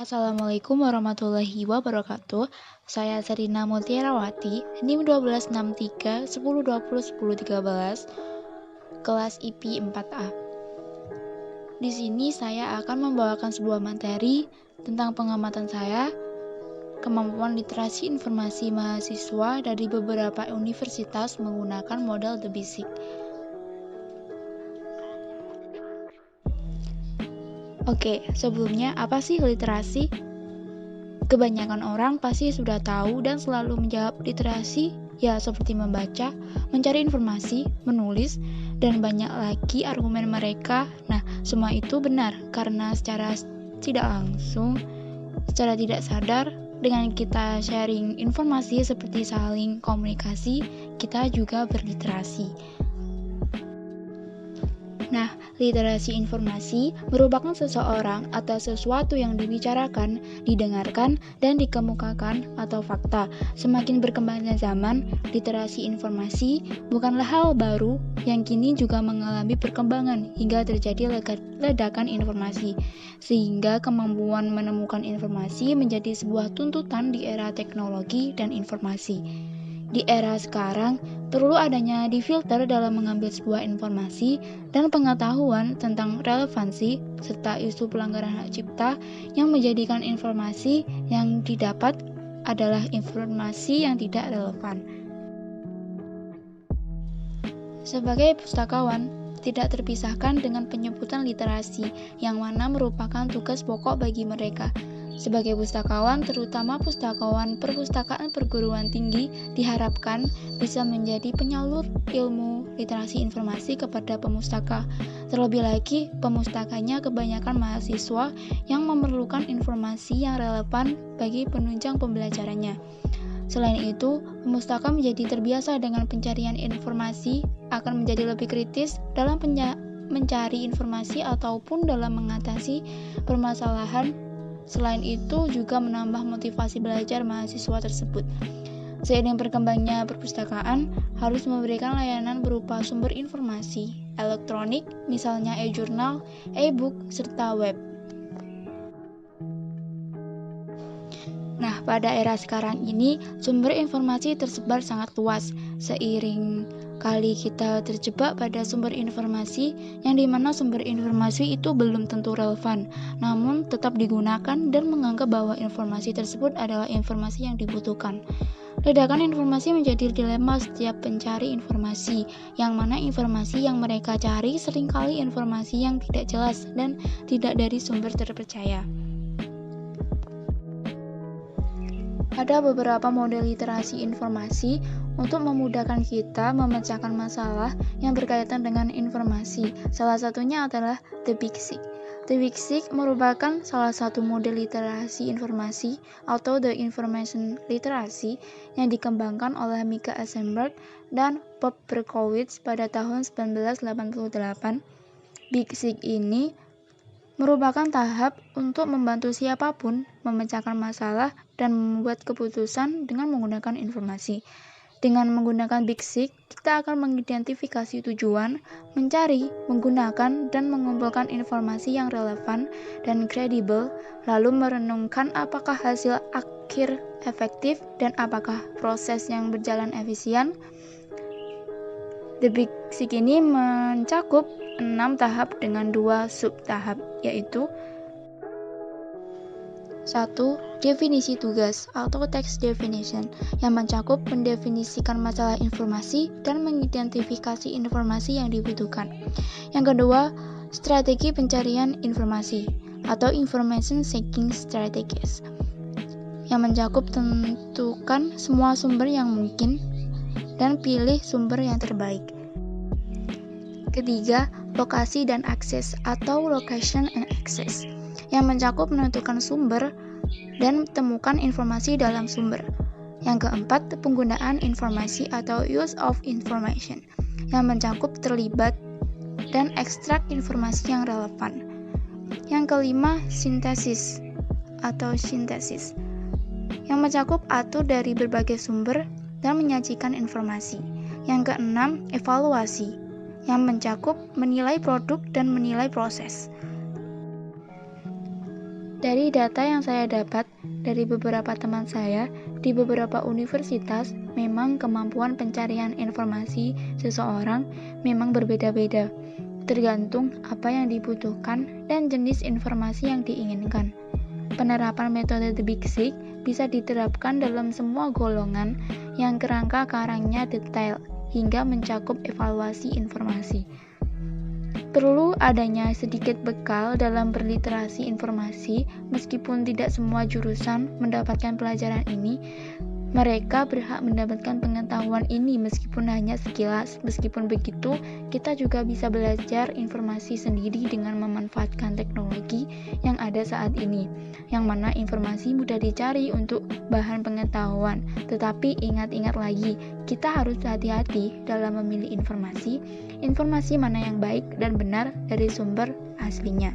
Assalamualaikum warahmatullahi wabarakatuh. Saya Serina Mutiarawati, NIM 1263 1020 1013, kelas IP 4A. Di sini saya akan membawakan sebuah materi tentang pengamatan saya, kemampuan literasi informasi mahasiswa dari beberapa universitas menggunakan model The Basic. Oke, sebelumnya apa sih literasi? Kebanyakan orang pasti sudah tahu dan selalu menjawab literasi, ya seperti membaca, mencari informasi, menulis, dan banyak lagi argumen mereka. Nah, semua itu benar karena secara tidak langsung, secara tidak sadar, dengan kita sharing informasi seperti saling komunikasi, kita juga berliterasi. Nah, literasi informasi merupakan seseorang atau sesuatu yang dibicarakan, didengarkan, dan dikemukakan atau fakta. Semakin berkembangnya zaman, literasi informasi bukanlah hal baru yang kini juga mengalami perkembangan hingga terjadi ledakan informasi. Sehingga kemampuan menemukan informasi menjadi sebuah tuntutan di era teknologi dan informasi. Di era sekarang, perlu adanya difilter dalam mengambil sebuah informasi dan pengetahuan tentang relevansi serta isu pelanggaran hak cipta yang menjadikan informasi yang didapat adalah informasi yang tidak relevan. Sebagai pustakawan, tidak terpisahkan dengan penyebutan literasi yang mana merupakan tugas pokok bagi mereka. Sebagai pustakawan, terutama pustakawan perpustakaan perguruan tinggi, diharapkan bisa menjadi penyalur ilmu literasi informasi kepada pemustaka. Terlebih lagi, pemustakanya kebanyakan mahasiswa yang memerlukan informasi yang relevan bagi penunjang pembelajarannya. Selain itu, pemustaka menjadi terbiasa dengan pencarian informasi, akan menjadi lebih kritis dalam mencari informasi ataupun dalam mengatasi permasalahan. Selain itu juga menambah motivasi belajar mahasiswa tersebut. Seiring berkembangnya perpustakaan, harus memberikan layanan berupa sumber informasi elektronik, misalnya e-jurnal, e-book, serta web. Nah, pada era sekarang ini, sumber informasi tersebar sangat luas. Seiring kali kita terjebak pada sumber informasi yang dimana sumber informasi itu belum tentu relevan, namun tetap digunakan dan menganggap bahwa informasi tersebut adalah informasi yang dibutuhkan. Ledakan informasi menjadi dilema setiap pencari informasi, yang mana informasi yang mereka cari seringkali informasi yang tidak jelas dan tidak dari sumber terpercaya. Ada beberapa model literasi informasi untuk memudahkan kita memecahkan masalah yang berkaitan dengan informasi. Salah satunya adalah The Big Sick. The Big Sick merupakan salah satu model literasi informasi atau The Information Literacy yang dikembangkan oleh Mika Eisenberg dan Bob Berkowitz pada tahun 1988. Big Sick ini merupakan tahap untuk membantu siapapun memecahkan masalah dan membuat keputusan dengan menggunakan informasi. Dengan menggunakan Big Sick, kita akan mengidentifikasi tujuan, mencari, menggunakan, dan mengumpulkan informasi yang relevan dan kredibel, lalu merenungkan apakah hasil akhir efektif dan apakah proses yang berjalan efisien. The Big Sick ini mencakup 6 tahap dengan 2 sub-tahap, yaitu 1. Definisi tugas atau text definition yang mencakup mendefinisikan masalah informasi dan mengidentifikasi informasi yang dibutuhkan. Yang kedua, strategi pencarian informasi atau information seeking strategies yang mencakup tentukan semua sumber yang mungkin dan pilih sumber yang terbaik. Ketiga, lokasi dan akses atau location and access yang mencakup menentukan sumber dan temukan informasi dalam sumber. Yang keempat, penggunaan informasi atau use of information yang mencakup terlibat dan ekstrak informasi yang relevan. Yang kelima, sintesis atau sintesis yang mencakup atur dari berbagai sumber dan menyajikan informasi. Yang keenam, evaluasi yang mencakup menilai produk dan menilai proses. Dari data yang saya dapat dari beberapa teman saya di beberapa universitas, memang kemampuan pencarian informasi seseorang memang berbeda-beda, tergantung apa yang dibutuhkan dan jenis informasi yang diinginkan. Penerapan metode The Big Sick bisa diterapkan dalam semua golongan yang kerangka karangnya detail hingga mencakup evaluasi informasi. Perlu adanya sedikit bekal dalam berliterasi informasi, meskipun tidak semua jurusan mendapatkan pelajaran ini. Mereka berhak mendapatkan pengetahuan ini meskipun hanya sekilas. Meskipun begitu, kita juga bisa belajar informasi sendiri dengan memanfaatkan teknologi yang ada saat ini, yang mana informasi mudah dicari untuk bahan pengetahuan. Tetapi ingat-ingat lagi, kita harus hati-hati dalam memilih informasi mana yang baik dan benar dari sumber aslinya.